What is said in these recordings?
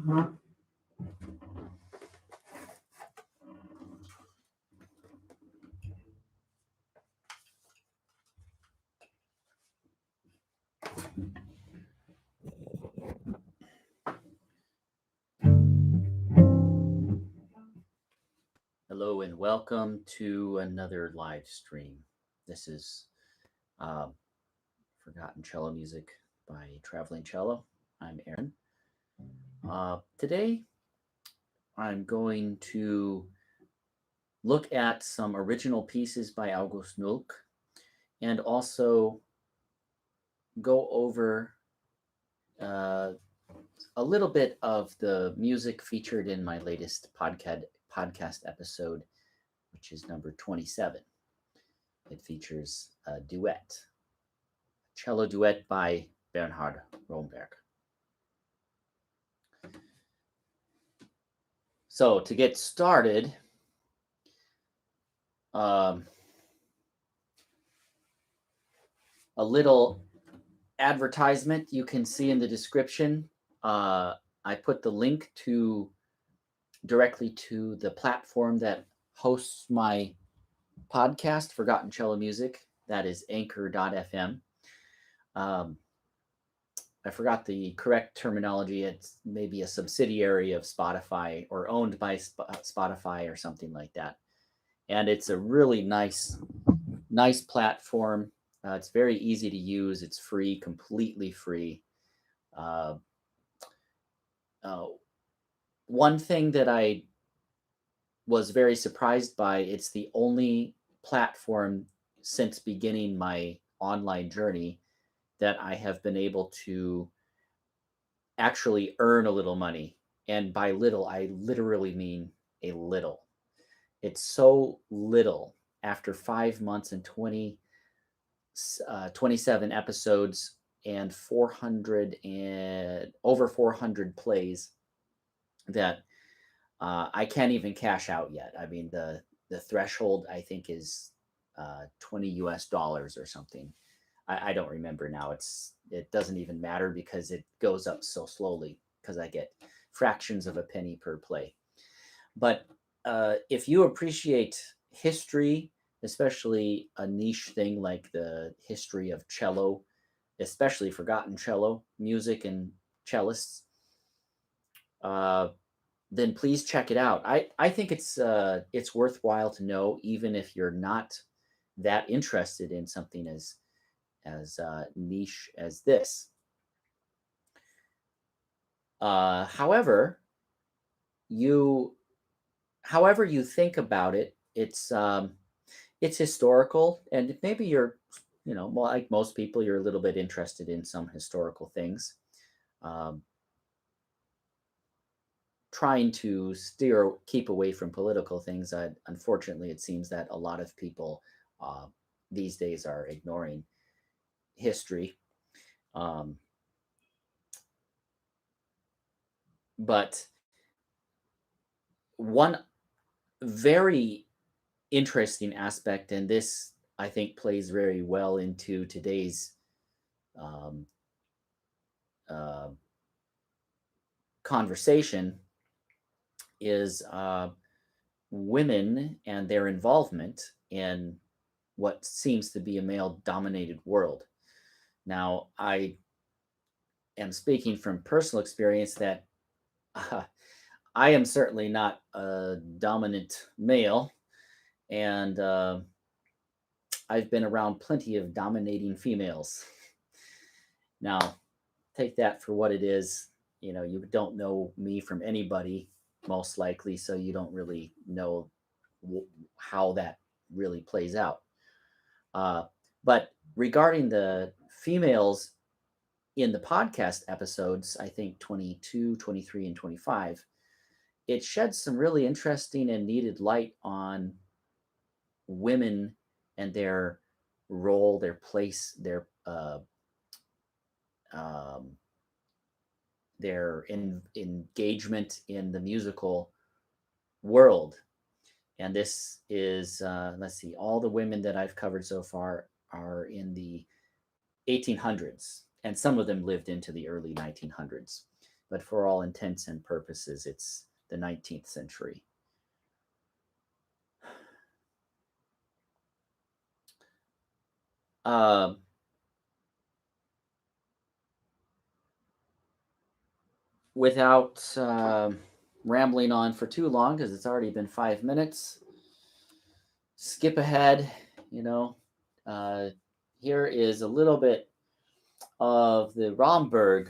Hello and welcome to another live stream. This is um, Forgotten Cello Music by Traveling Cello. I'm Aaron. Today I'm going to look at some original pieces by August Noelck and also go over uh, a little bit of the music featured in my latest podcast episode, which is number 27. It features a duet, Cello Duet by Bernhard Romberg. So to get started, a little advertisement you can see in the description. I put the link directly to the platform that hosts my podcast, Forgotten Cello Music. That is anchor.fm. I forgot the correct terminology. It's maybe a subsidiary of Spotify or owned by Spotify or something like that. And it's a really nice platform. It's very easy to use. It's free, completely free. One thing that I was very surprised by, it's the only platform since beginning my online journey that I have been able to actually earn a little money. And by little, I literally mean a little. It's so little after 5 months and 27 episodes and over 400 plays that I can't even cash out yet. I mean, the threshold I think is $20 US or something. I don't remember now. It doesn't even matter because it goes up so slowly because I get fractions of a penny per play. But if you appreciate history, especially a niche thing like the history of cello, especially forgotten cello music and cellists, then please check it out. I think it's worthwhile to know, even if you're not that interested in something as niche as this. However you think about it, it's historical, and maybe you're, like most people, you're a little bit interested in some historical things. Trying to keep away from political things. Unfortunately, it seems that a lot of people these days are ignoring history. But one very interesting aspect, and this I think plays very well into today's conversation, is women and their involvement in what seems to be a male-dominated world. Now, I am speaking from personal experience that I am certainly not a dominant male, and I've been around plenty of dominating females. Now, take that for what it is. You don't know me from anybody, most likely, so you don't really know how that really plays out. But regarding the females in the podcast episodes, I think 22, 23, and 25, it sheds some really interesting and needed light on women and their role, their place, their engagement in the musical world. And this is, let's see, all the women that I've covered so far are in the 1800s, and some of them lived into the early 1900s. but for all intents and purposes, it's the 19th century. Without rambling on for too long, because it's already been 5 minutes, skip ahead, here is a little bit of the Romberg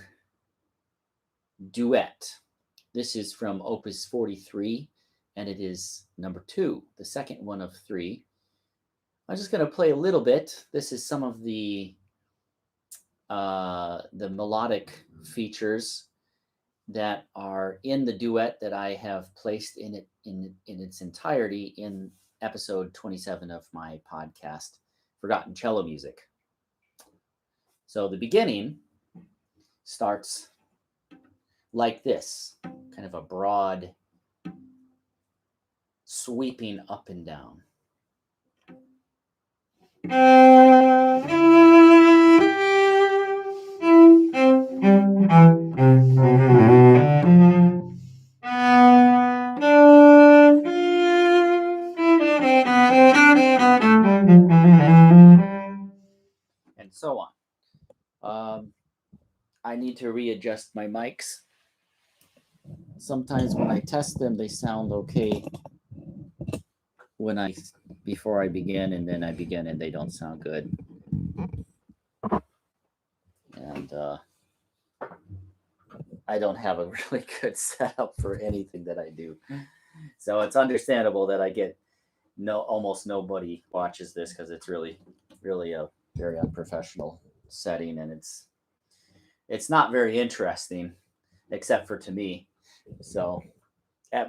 duet. This is from Opus 43, and it is number 2, the second one of 3. I'm just going to play a little bit. This is some of the melodic features that are in the duet that I have placed in it in its entirety in episode 27 of my podcast, Forgotten Cello Music. So the beginning starts like this, kind of a broad sweeping up and down. And so on. I need to readjust my mics. Sometimes when I test them, they sound okay before I begin, and then I begin and they don't sound good. And I don't have a really good setup for anything that I do. So it's understandable that I get almost nobody watches this, because it's really, really a very unprofessional setting, and it's not very interesting, except for to me. So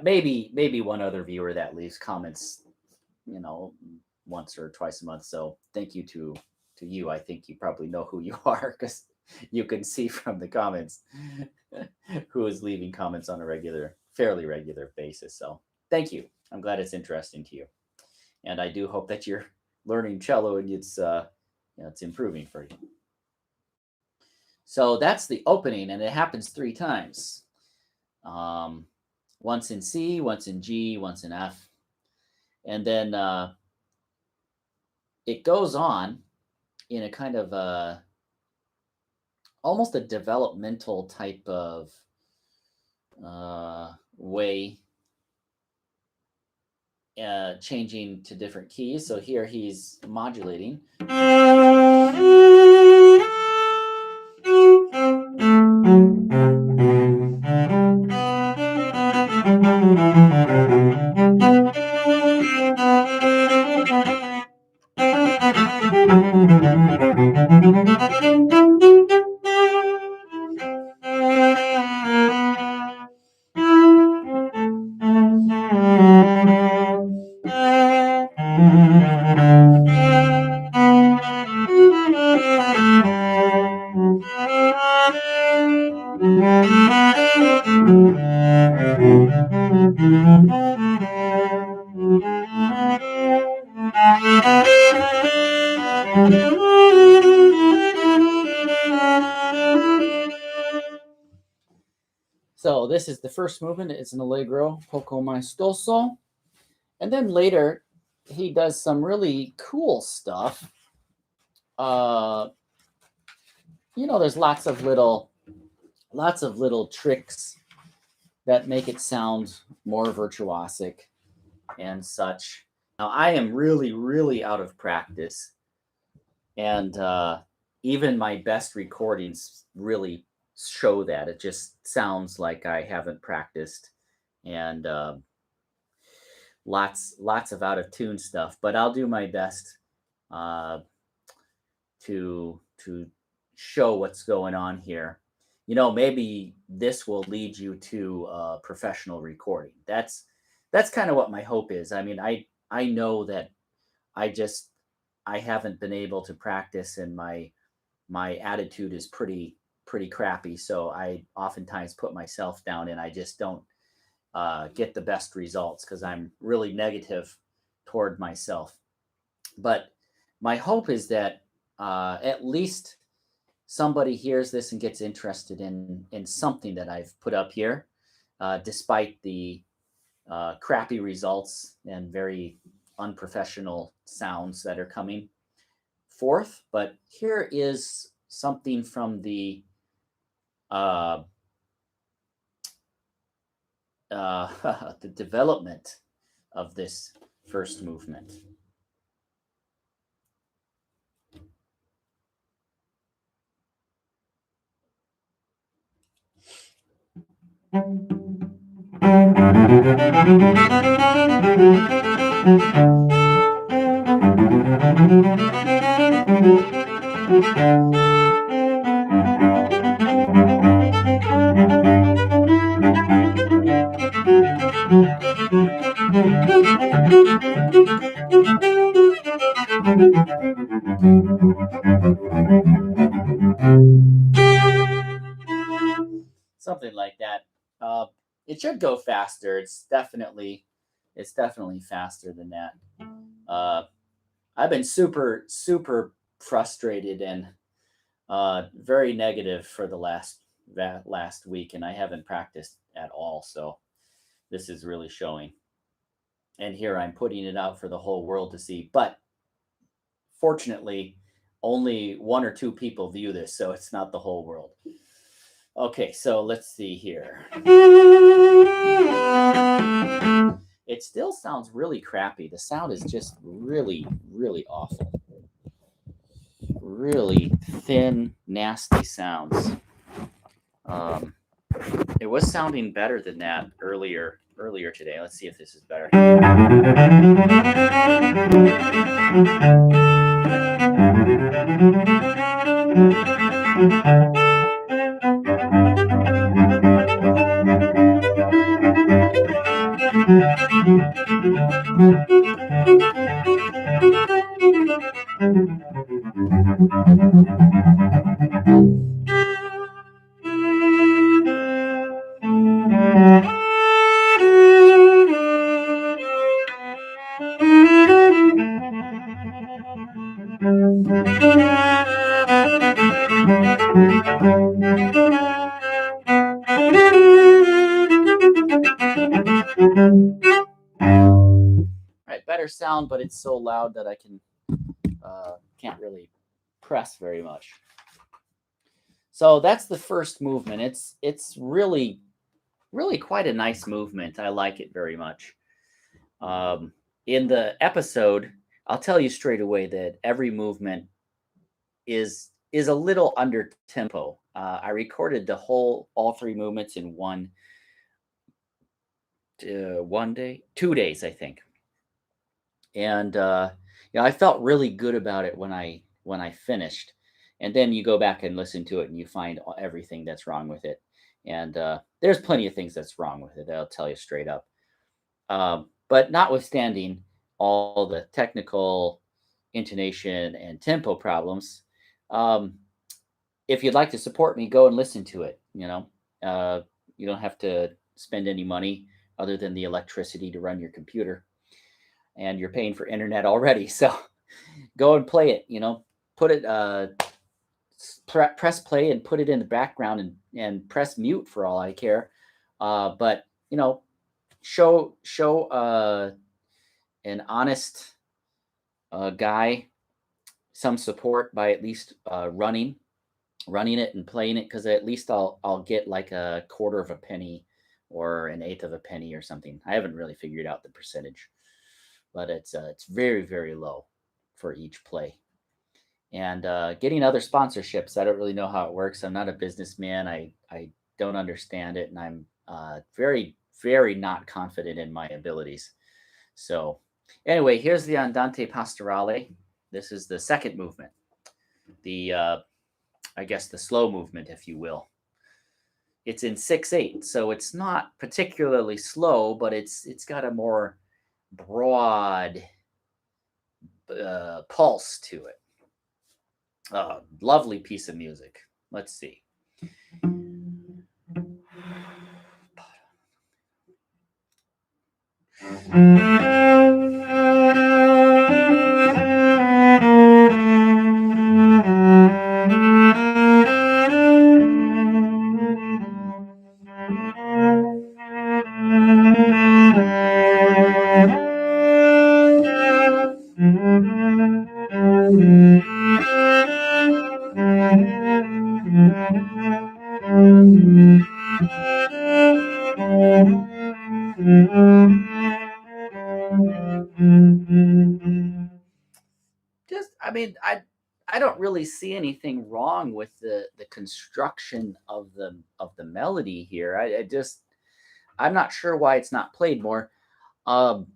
maybe one other viewer that leaves comments, once or twice a month. So thank you to you. I think you probably know who you are, because you can see from the comments who is leaving comments on a fairly regular basis. So thank you. I'm glad it's interesting to you. And I do hope that you're learning cello and it's improving for you. So that's the opening, and it happens 3 times. Once in C, once in G, once in F. And then it goes on in a kind of almost a developmental type of way, changing to different keys. So here he's modulating. So this is the first movement. It's an Allegro poco maestoso. And then later, he does some really cool stuff. There's lots of little tricks that make it sound more virtuosic and such. Now, I am really, really out of practice. And even my best recordings really show that. It just sounds like I haven't practiced, and lots of out of tune stuff. But I'll do my best to show what's going on here. Maybe this will lead you to a professional recording. That's kind of what my hope is. I mean, I know that I haven't been able to practice, and my attitude is pretty crappy. So I oftentimes put myself down, and I just don't get the best results because I'm really negative toward myself. But my hope is that at least somebody hears this and gets interested in something that I've put up here, despite the crappy results and very unprofessional sounds that are coming forth. But here is something from uh, the development of this first movement. Something like that. It should go faster. It's definitely faster than that. Uh, I've been super frustrated and very negative for the last week, and I haven't practiced at all. So this is really showing. And here I'm putting it out for the whole world to see. But fortunately, only one or two people view this, so it's not the whole world. Okay, so let's see here. It still sounds really crappy. The sound is just really awful. Really thin, nasty sounds. It was sounding better than that earlier today. Let's see if this is better. Right, better sound, but it's so loud that I can't really press very much. So that's the first movement. It's really quite a nice movement. I like it very much. In the episode, I'll tell you straight away that every movement is a little under tempo. I recorded all three movements in one day, 2 days, I think, and I felt really good about it when I finished. And then you go back and listen to it, and you find everything that's wrong with it. And there's plenty of things that's wrong with it. I'll tell you straight up. But notwithstanding all the technical intonation and tempo problems, if you'd like to support me, go and listen to it. You don't have to spend any money other than the electricity to run your computer, and you're paying for internet already. So go and play it. Put it, press play and put it in the background, and press mute for all I care. But show an honest guy some support by at least running it and playing it, because at least I'll get like a quarter of a penny or an eighth of a penny or something. I haven't really figured out the percentage, but it's very low for each play. And getting other sponsorships, I don't really know how it works. I'm not a businessman. I don't understand it, and I'm very not confident in my abilities. So anyway, here's the Andante Pastorale. This is the second movement, the I guess the slow movement, if you will. It's in 6/8, so it's not particularly slow, but it's got a more broad pulse to it. Lovely piece of music. Let's see. Just, I mean, I don't really see anything wrong with the construction of the melody here. I just, I'm not sure why it's not played more. Um,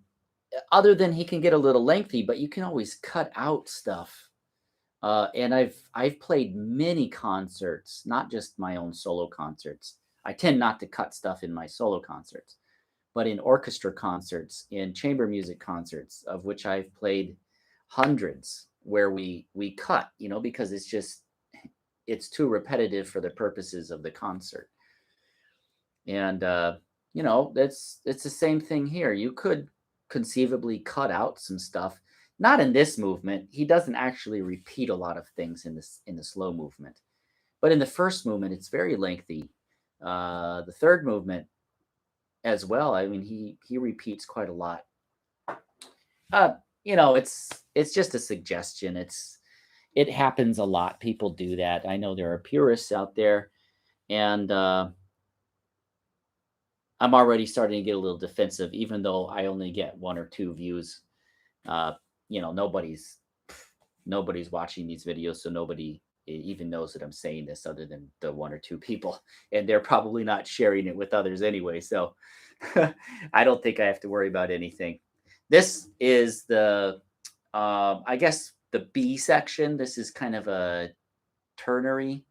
Other than he can get a little lengthy, but you can always cut out stuff. And I've played many concerts, not just my own solo concerts. I tend not to cut stuff in my solo concerts, but in orchestra concerts, in chamber music concerts, of which I've played hundreds, where we cut, because it's too repetitive for the purposes of the concert. And it's the same thing here. You could conceivably cut out some stuff. Not in this movement. He doesn't actually repeat a lot of things in the slow movement, but in the first movement, it's very lengthy. The third movement as well. I mean, he repeats quite a lot. Uh, it's just a suggestion. It happens a lot. People do that. I know there are purists out there, and I'm already starting to get a little defensive, even though I only get one or two views. Uh, nobody's watching these videos, so nobody even knows that I'm saying this, other than the one or two people, and they're probably not sharing it with others anyway. So I don't think I have to worry about anything. This is I guess, the B section. This is kind of a ternary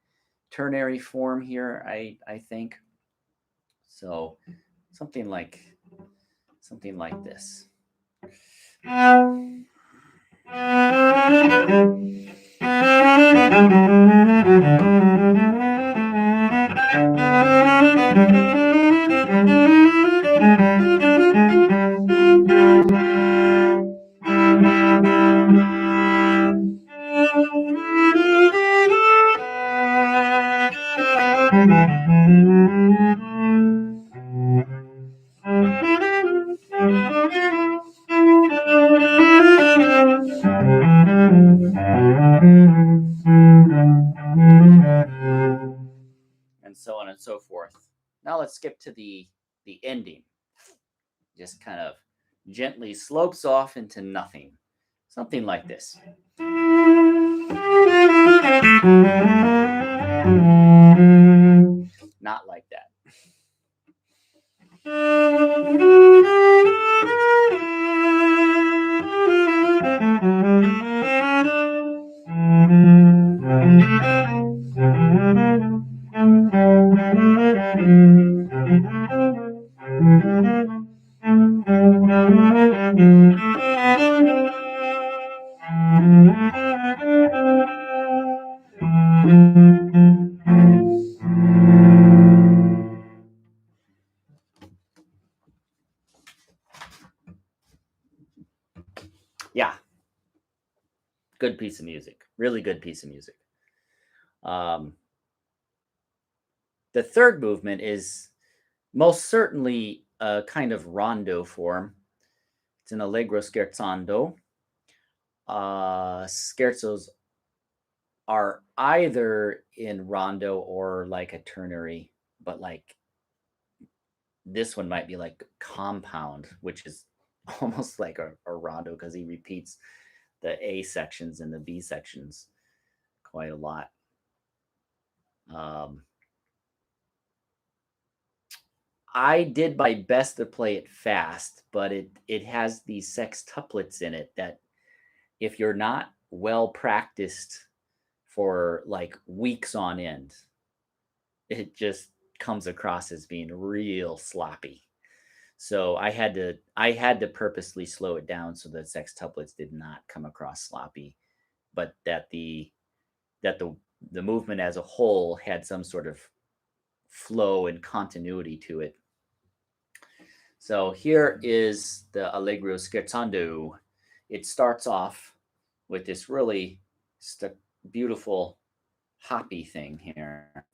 form here. I think so. Something like this. And so on and so forth. Now let's skip to the ending. Just kind of gently slopes off into nothing. Something like this. Not like that. Yeah. Good piece of music. Really good piece of music. The third movement is most certainly a kind of rondo form. It's an Allegro Scherzando. Scherzos are either in rondo or like a ternary, but like this one might be like compound, which is almost like a rondo, because he repeats the A sections and the B sections quite a lot. I did my best to play it fast, but it has these sextuplets in it that, if you're not well practiced for like weeks on end, it just comes across as being real sloppy. So I had to purposely slow it down so that sextuplets did not come across sloppy, but that the movement as a whole had some sort of flow and continuity to it. So here is the Allegro Scherzando. It starts off with this really beautiful hoppy thing here.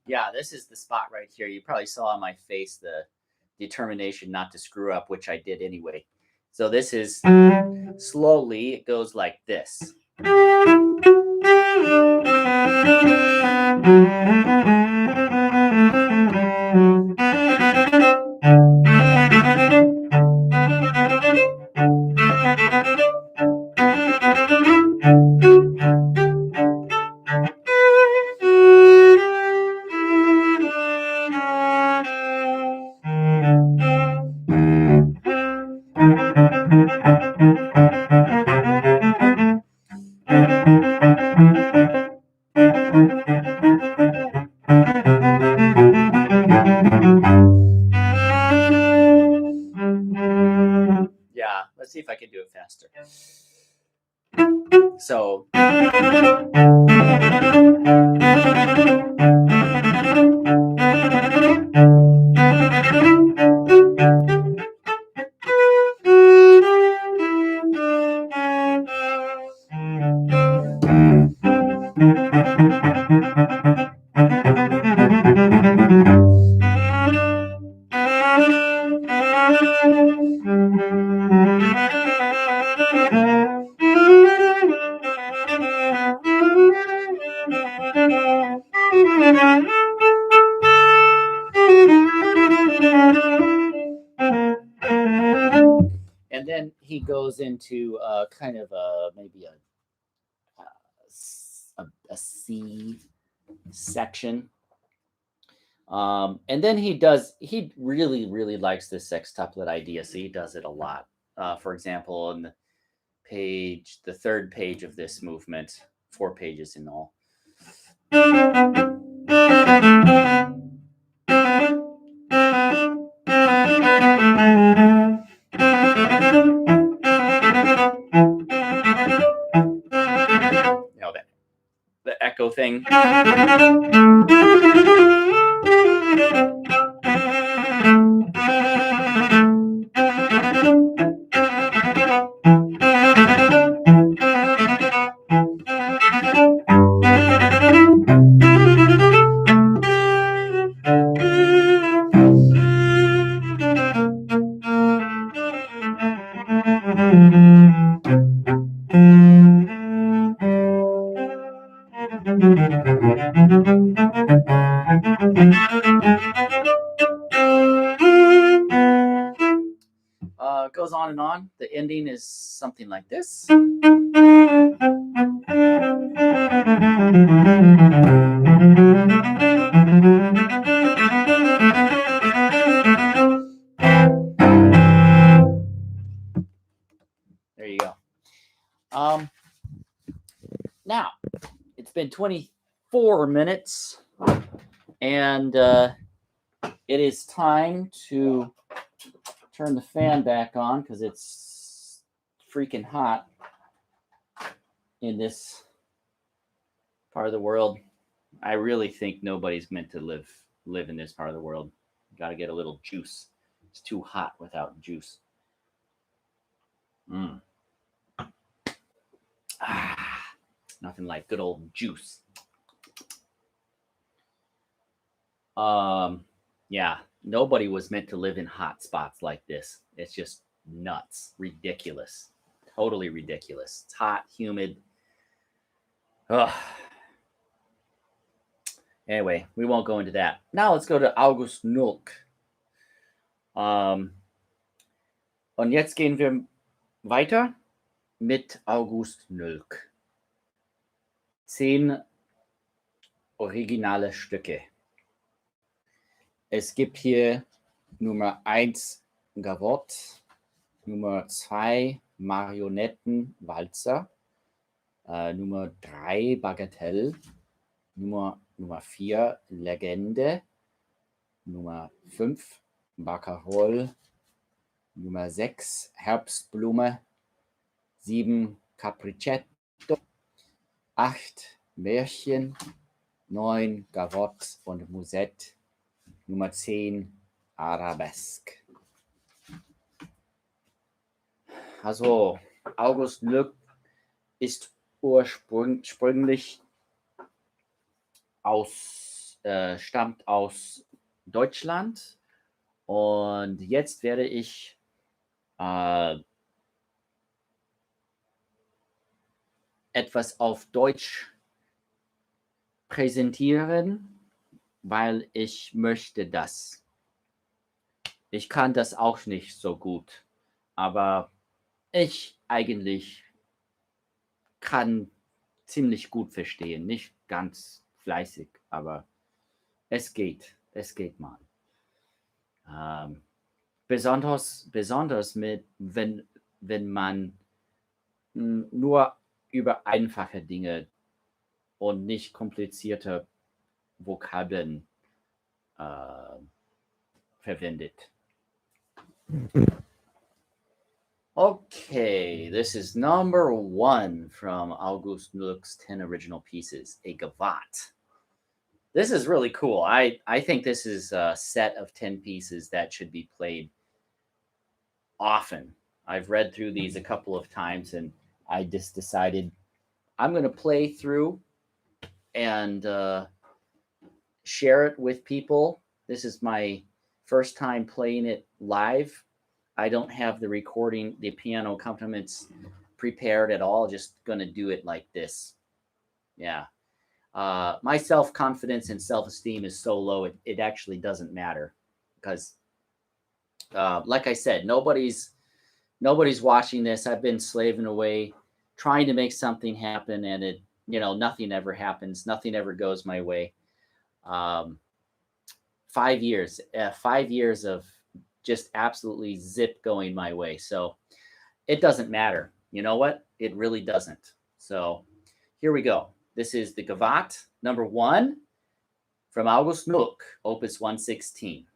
Yeah, this is the spot right here. You probably saw on my face the determination not to screw up, which I did anyway. So this is slowly, it goes like this. Yeah, let's see if I can do it faster. So and then he goes into kind of maybe a C section. And then he really likes this sextuplet idea, so he does it a lot. For example, on the third page of this movement, 4 pages in all. The echo thing. Goes on and on. The ending is something like this. There you go. Now, it's been 24 minutes, and it is time to turn the fan back on because it's freaking hot in this part of the world. I really think nobody's meant to live in this part of the world. Got to get a little juice. It's too hot without juice. Nothing like good old juice. Yeah, nobody was meant to live in hot spots like this. It's just nuts, ridiculous, totally ridiculous. It's hot, humid. Ugh. Anyway, we won't go into that. Now let's go to August Noelck. Und jetzt gehen wir weiter mit August Noelck. 10 originale Stücke. Es gibt hier Nummer 1 Gavotte, Nummer 2 Marionettenwalzer, Nummer 3 Bagatelle, Nummer 4 Legende, Nummer 5 Bagatelle, Nummer 6 Herbstblume, 7 Capriccetto, 8 Märchen, 9 Gavotte und Musette, Nummer 10 Arabesque. Also August Noelck ist ursprünglich aus stammt aus Deutschland und jetzt werde ich etwas auf Deutsch präsentieren, weil ich möchte das. Ich kann das auch nicht so gut, aber ich eigentlich kann ziemlich gut verstehen. Nicht ganz fleißig, aber es geht. Es geht mal. Ähm, besonders wenn man nur über einfache Dinge und nicht komplizierte Vokabeln äh, verwendet. Okay, this is number 1 from August Nook's 10 original pieces, a gavotte. This is really cool. I think this is a set of 10 pieces that should be played often. I've read through these a couple of times and I just decided I'm going to play through and share it with people. This is my first time playing it live. I don't have the recording, the piano accompaniments prepared at all. Just going to do it like this. Yeah. My self-confidence and self-esteem is so low, it actually doesn't matter because, like I said, nobody's watching this. I've been slaving away, trying to make something happen, and nothing ever happens. Nothing ever goes my way. 5 years, 5 years of just absolutely zip going my way. So it doesn't matter. You know what? It really doesn't. So here we go. This is the Gavotte number 1 from August Nook, Opus 116.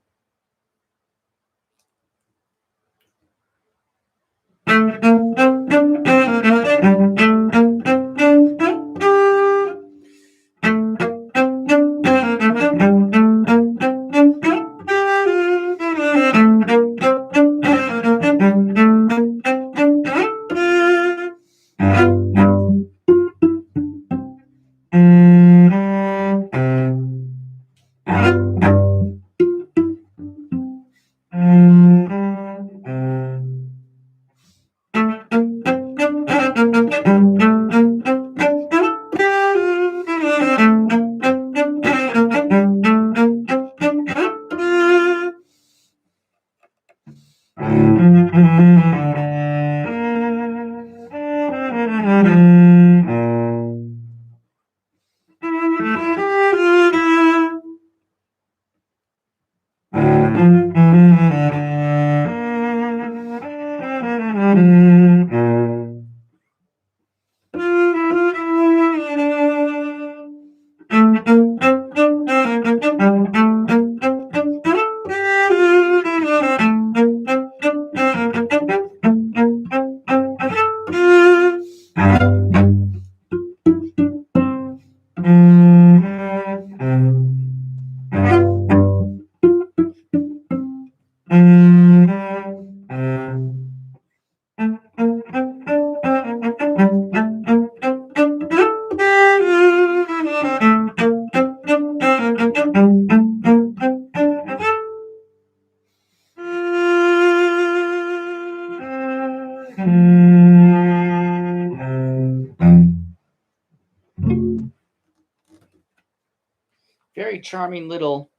Very charming little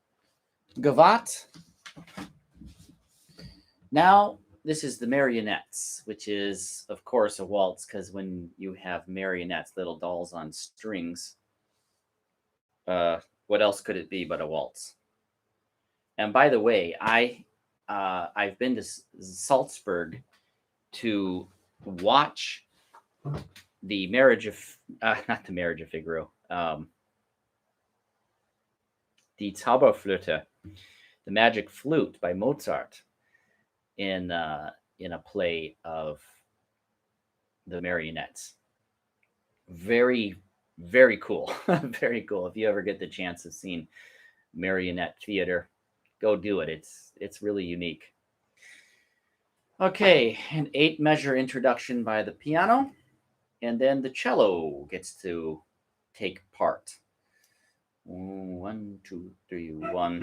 gavotte. Now, this is the Marionettes, which is, of course, a waltz, because when you have marionettes, little dolls on strings, what else could it be but a waltz? And by the way, I've been to Salzburg to watch the marriage of not the marriage of Figaro, Die Zauberflöte, the magic flute by Mozart, in a play of the Marionettes. Very, very cool. Very cool. If you ever get the chance of seeing marionette theater, go do it. It's really unique. Okay, an 8-measure introduction by the piano, and then the cello gets to take part. 1, 2, 3, 1.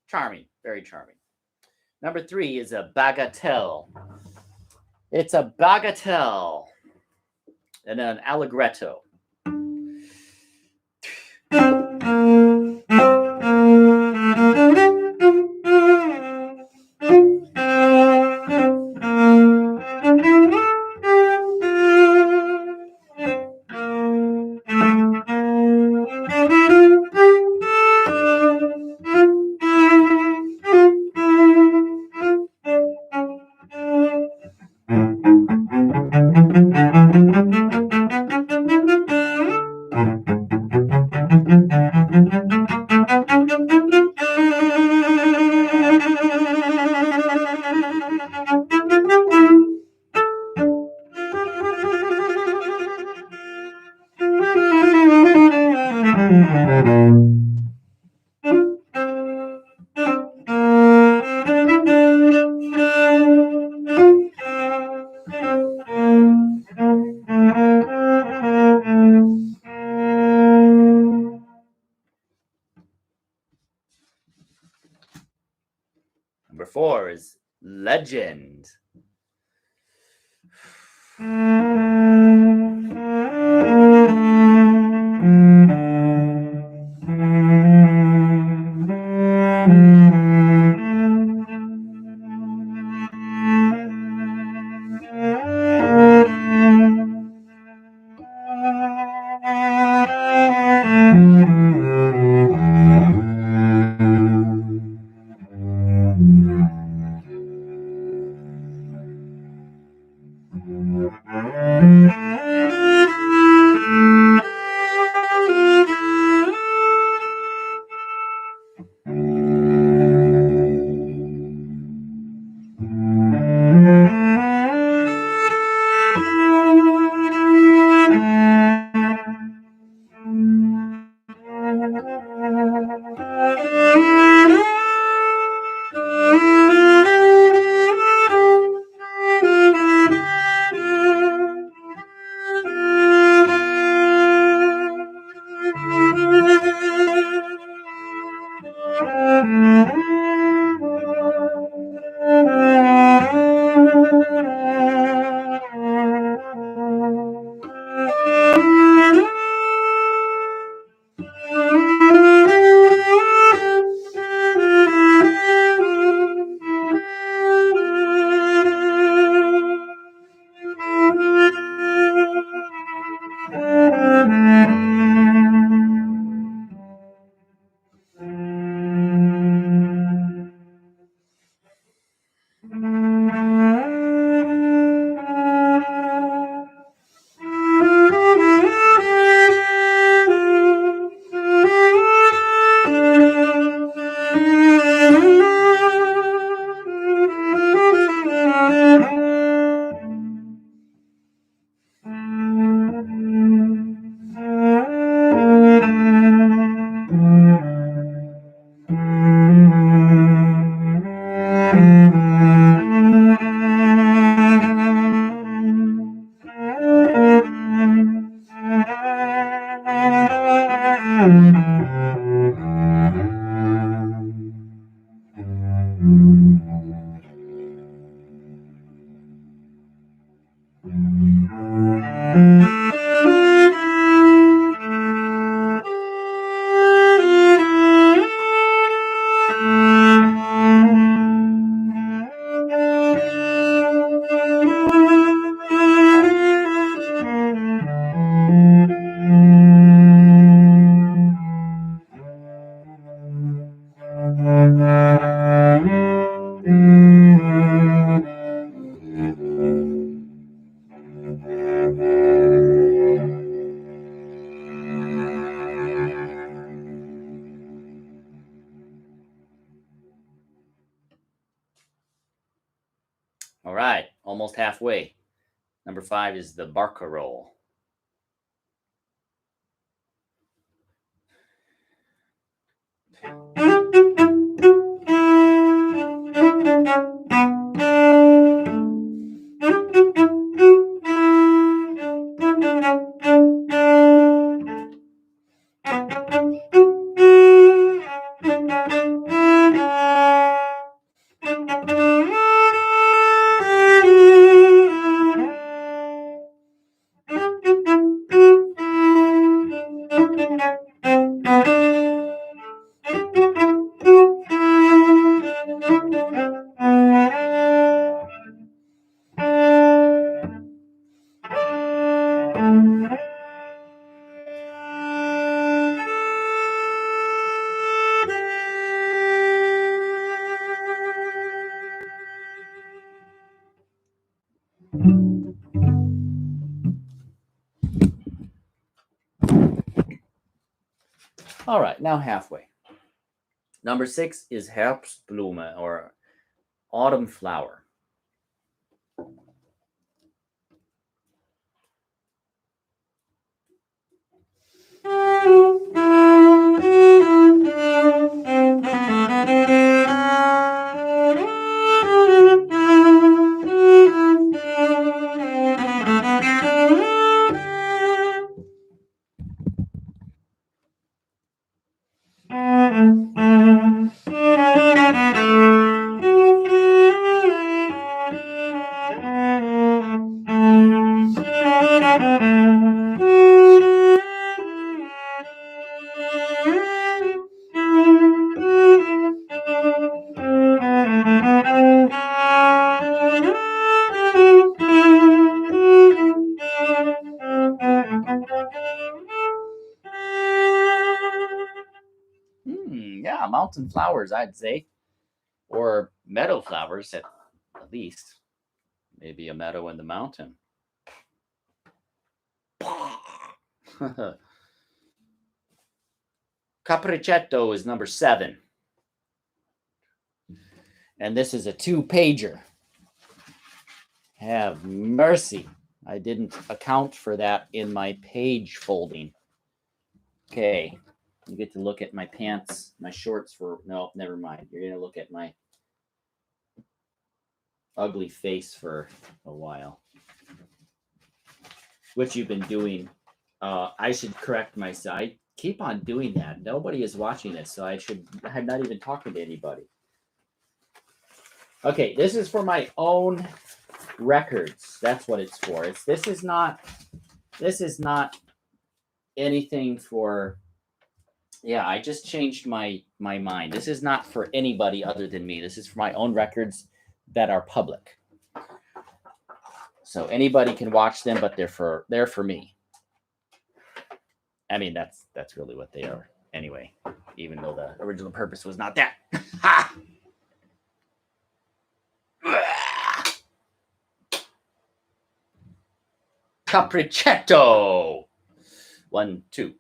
Charming, very charming. Number 3 is a bagatelle. It's a bagatelle and an allegretto. Number 4 is legend. All right, almost halfway. Number 5 is the barcarolle. All right, now halfway. Number 6 is Herbstblume, or autumn flower. Yeah, mountain flowers, I'd say, or meadow flowers at least. Maybe a meadow in the mountain. Capricetto is number 7. And this is a 2-pager. Have mercy. I didn't account for that in my page folding. Okay. You get to look at my pants, my shorts for... No, never mind. You're going to look at my ugly face for a while. Which you've been doing. I should correct myself. I keep on doing that. Nobody is watching this, so I'm not even talking to anybody. Okay, this is for my own records. That's what it's for. This is not anything for... Yeah, I just changed my mind. This is not for anybody other than me. This is for my own records that are public. So anybody can watch them, but they're for me. I mean, that's really what they are anyway, even though the original purpose was not that. Ha! Capricetto. 1, 2.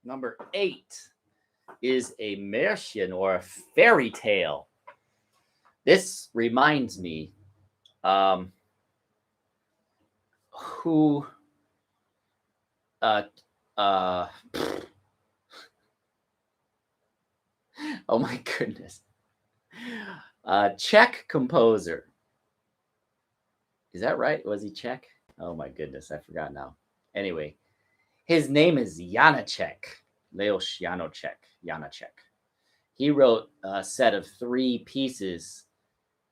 Number 8 is a Märchen or a fairy tale. This reminds me who uh uh oh my goodness. Czech composer. Is that right? Was he Czech? Oh my goodness, I forgot now. Anyway, his name is Janacek, Leos Janacek. He wrote a set of 3 pieces,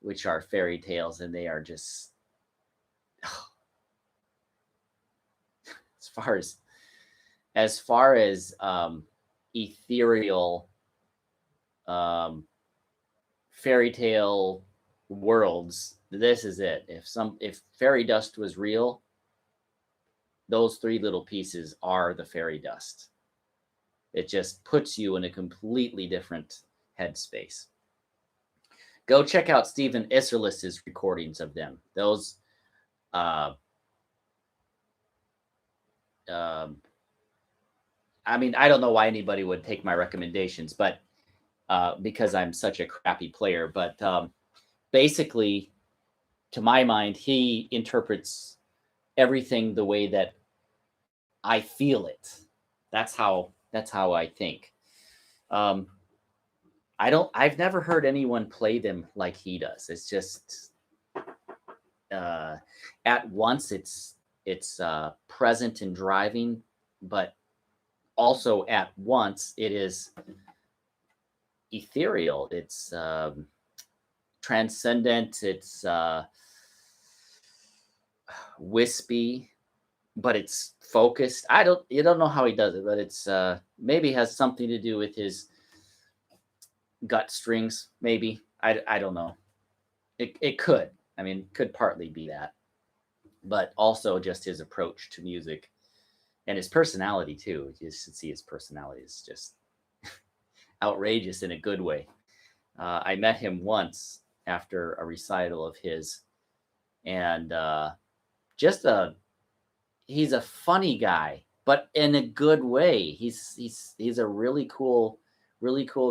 which are fairy tales, and they are just as far as ethereal fairy tale worlds. This is it. If fairy dust was real, those 3 little pieces are the fairy dust. It just puts you in a completely different headspace. Go check out Stephen Isserlis's recordings of them. Those, I mean, I don't know why anybody would take my recommendations, but because I'm such a crappy player. But basically, to my mind, he interprets everything the way that I feel it. That's how I think. I've never heard anyone play them like he does. It's just at once it's present and driving, but also at once it is ethereal. It's transcendent. It's wispy, but it's focused. You don't know how he does it, but it's maybe has something to do with his gut strings. Maybe I don't know. It could. I mean, could partly be that, but also just his approach to music and his personality too. You should see his personality is just outrageous in a good way. I met him once after a recital of his, and he's a funny guy, but in a good way. He's a really cool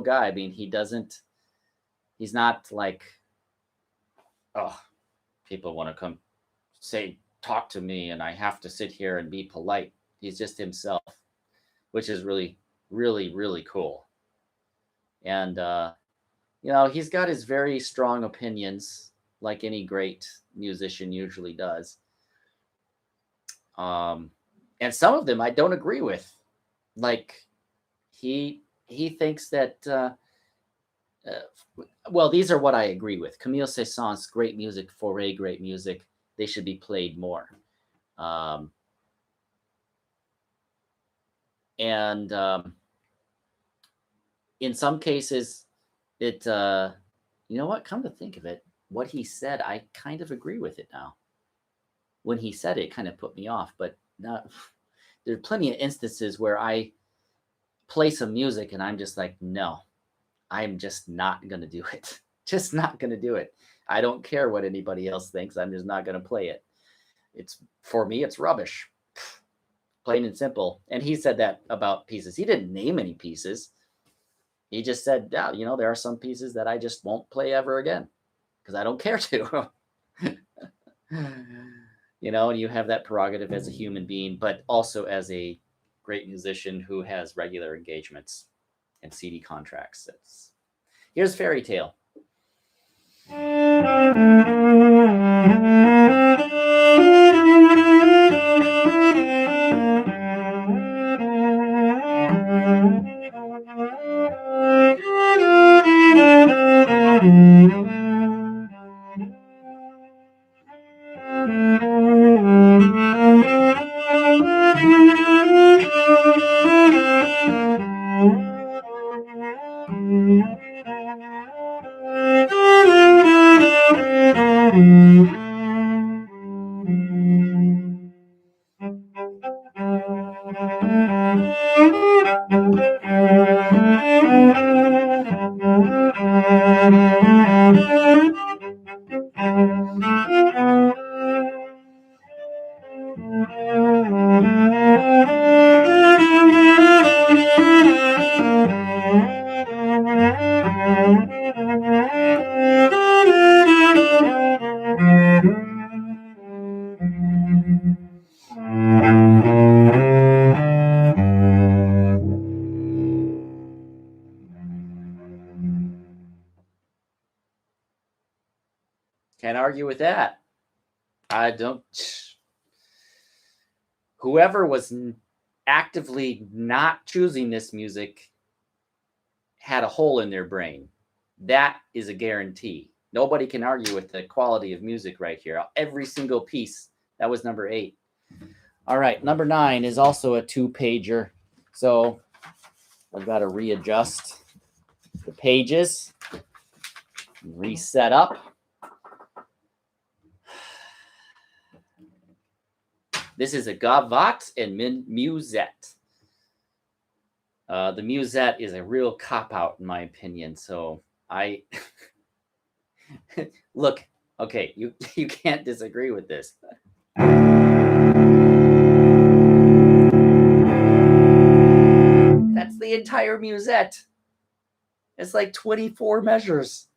guy. I mean, he's not like, oh, people want to come talk to me and I have to sit here and be polite. He's just himself, which is really, really, really cool. And he's got his very strong opinions, like any great musician usually does. And some of them I don't agree with. Like he thinks that well, these are what I agree with. Camille Saint-Saëns, great music, Fauré, great music. They should be played more. And in some cases, it, you know what? Come to think of it, what he said, I kind of agree with it now. When he said it, it kind of put me off, but not, there are plenty of instances where I play some music and I'm just like, no, I'm just not going to do it. Just not going to do it. I don't care what anybody else thinks. I'm just not going to play it. For me, it's rubbish. Plain and simple. And he said that about pieces. He didn't name any pieces. He just said, yeah, there are some pieces that I just won't play ever again because I don't care to. And you have that prerogative as a human being, but also as a great musician who has regular engagements. and CD contracts. Here's Fairy Tale. Can't argue with that. I don't. Whoever was actively not choosing this music had a hole in their brain. That is a guarantee. Nobody can argue with the quality of music right here. Every single piece. That was number 8. All right, number 9 is also a 2-pager. So I've got to readjust the pages, reset up. This is a gavotte and musette. The musette is a real cop-out in my opinion. So I look, okay, you can't disagree with this. That's the entire musette. It's like 24 measures.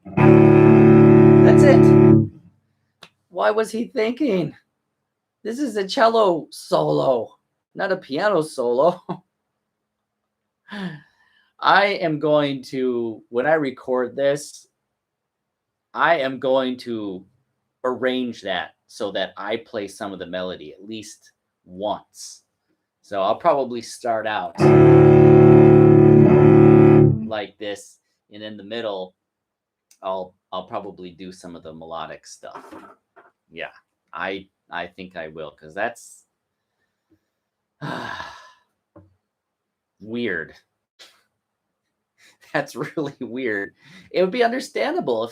That's it. Why was he thinking? This is a cello solo, not a piano solo. I am going to, when I record this, I am going to arrange that so that I play some of the melody at least once. So I'll probably start out like this, and in the middle, I'll probably do some of the melodic stuff. Yeah, I think I will, because that's weird. That's really weird. It would be understandable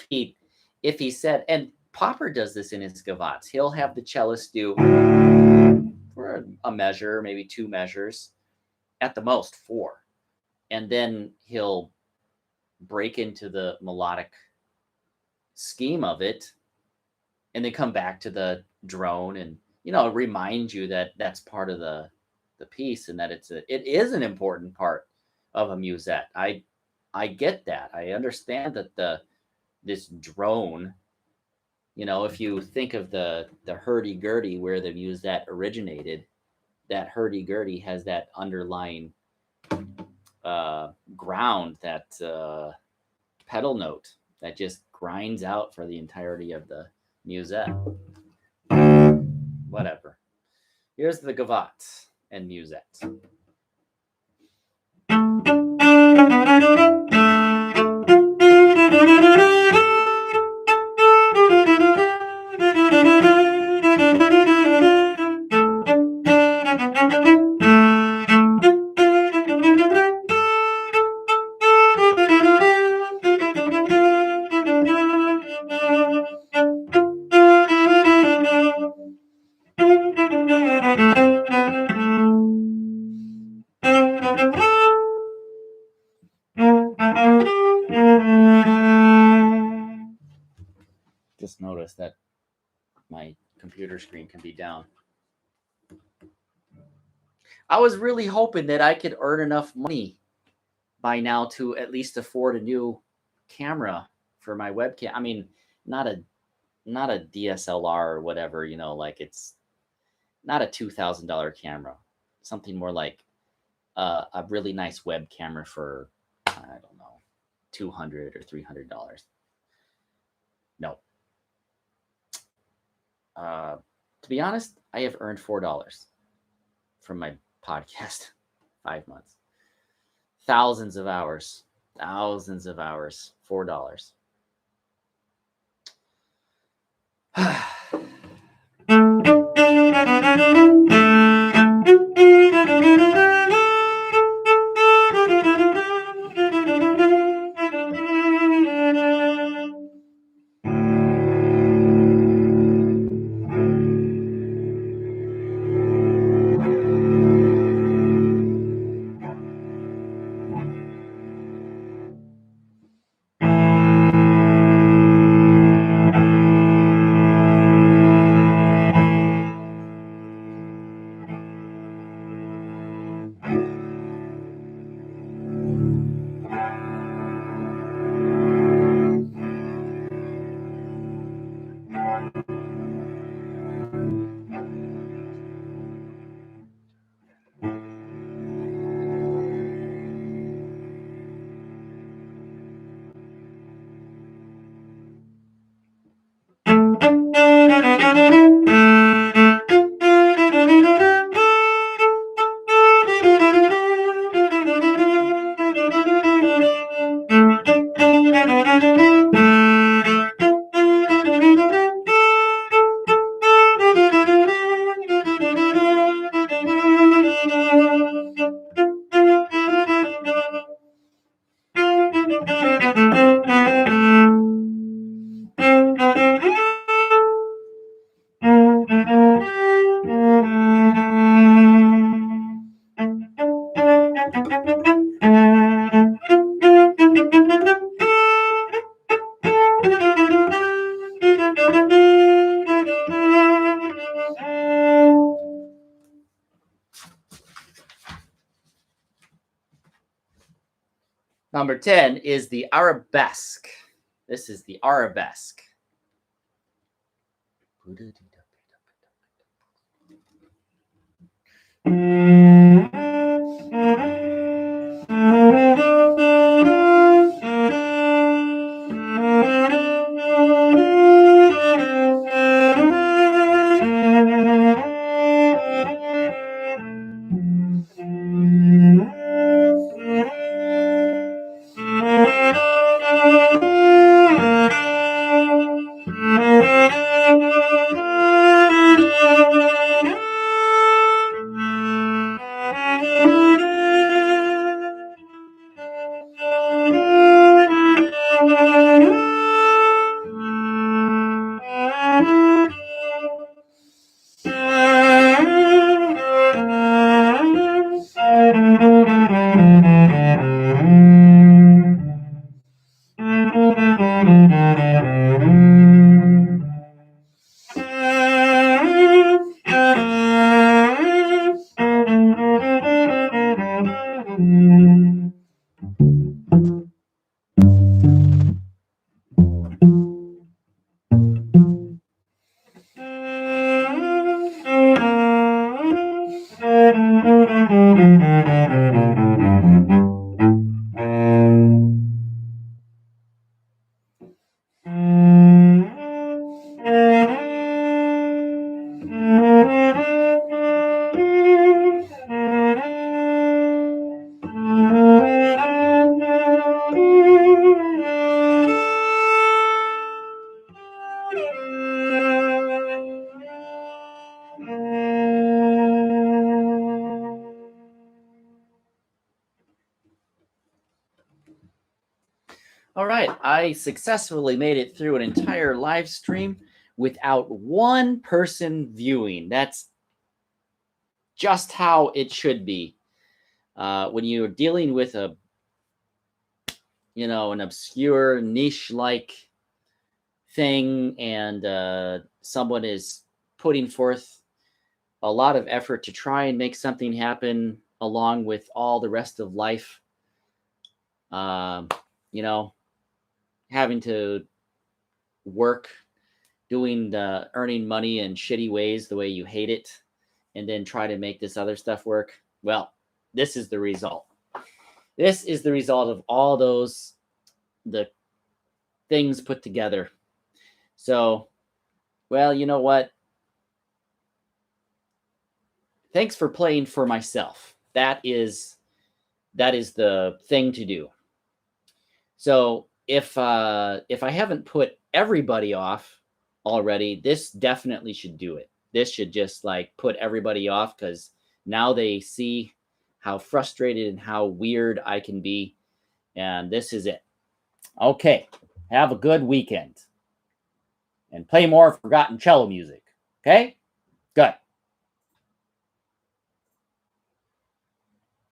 if he said, and Popper does this in his gavottes. He'll have the cellist do for a measure, maybe 2 measures, at the most 4, and then he'll break into the melodic scheme of it, and then come back to the drone, and remind you that that's part of the piece, and that it is an important part of a musette. I get that. I understand that this drone, if you think of the hurdy-gurdy where the musette originated, that hurdy-gurdy has that underlying ground, that pedal note that just grinds out for the entirety of the musette. Whatever. Here's the gavotte and musette. Just notice that my computer screen can be down. I was really hoping that I could earn enough money by now to at least afford a new camera for my webcam. I mean, not a DSLR or whatever, like it's not a $2,000 camera. Something more like a really nice web camera for, I don't know, $200 or $300. No. To be honest, I have earned $4 from my podcast 5 months. Thousands of hours, $4. Number 10 is the arabesque. This is the arabesque. All right, I successfully made it through an entire live stream without one person viewing. That's just how it should be. When you're dealing with an obscure niche-like thing, and someone is putting forth a lot of effort to try and make something happen along with all the rest of life, having to work, earning money in shitty ways the way you hate it, and then try to make this other stuff work. Well, this is the result. This is the result of all the things put together. So, well, you know what? Thanks for playing for myself. That is the thing to do. So if I haven't put everybody off already, this definitely should do it. This should just like put everybody off, because now they see how frustrated and how weird I can be. And this is it. Okay. Have a good weekend. And play more forgotten cello music. Okay? Good.